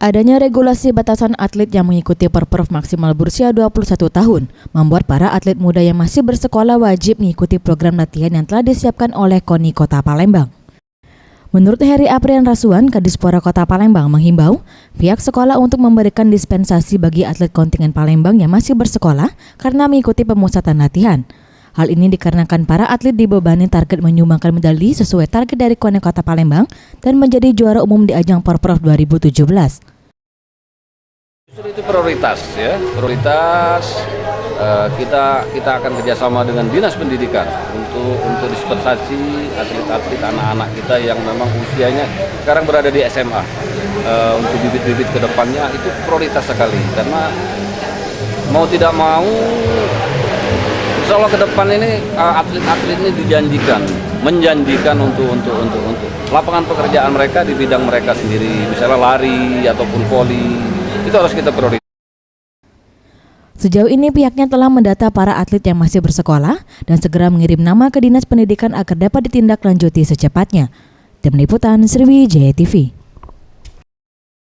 Adanya regulasi batasan atlet yang mengikuti Perprov maksimal berusia 21 tahun membuat para atlet muda yang masih bersekolah wajib mengikuti program latihan yang telah disiapkan oleh KONI Kota Palembang. Menurut Heri Aprian Rasuan, Kadispora Kota Palembang menghimbau pihak sekolah untuk memberikan dispensasi bagi atlet kontingen Palembang yang masih bersekolah karena mengikuti pemusatan latihan. Hal ini dikarenakan para atlet dibebani target menyumbangkan medali sesuai target dari KONI Kota Palembang dan menjadi juara umum di ajang Porprov 2017. Itu prioritas ya, kita akan kerjasama dengan Dinas Pendidikan untuk dispensasi atlet-atlet anak-anak kita yang memang usianya sekarang berada di SMA untuk bibit-bibit ke depannya itu prioritas sekali karena mau tidak mau insya Allah ke depan ini atlet-atlet ini menjanjikan untuk lapangan pekerjaan mereka di bidang mereka sendiri, misalnya lari ataupun voli, itu harus kita prioritas. Sejauh ini pihaknya telah mendata para atlet yang masih bersekolah dan segera mengirim nama ke Dinas Pendidikan agar dapat ditindaklanjuti secepatnya. Tim Liputan Sriwijaya TV.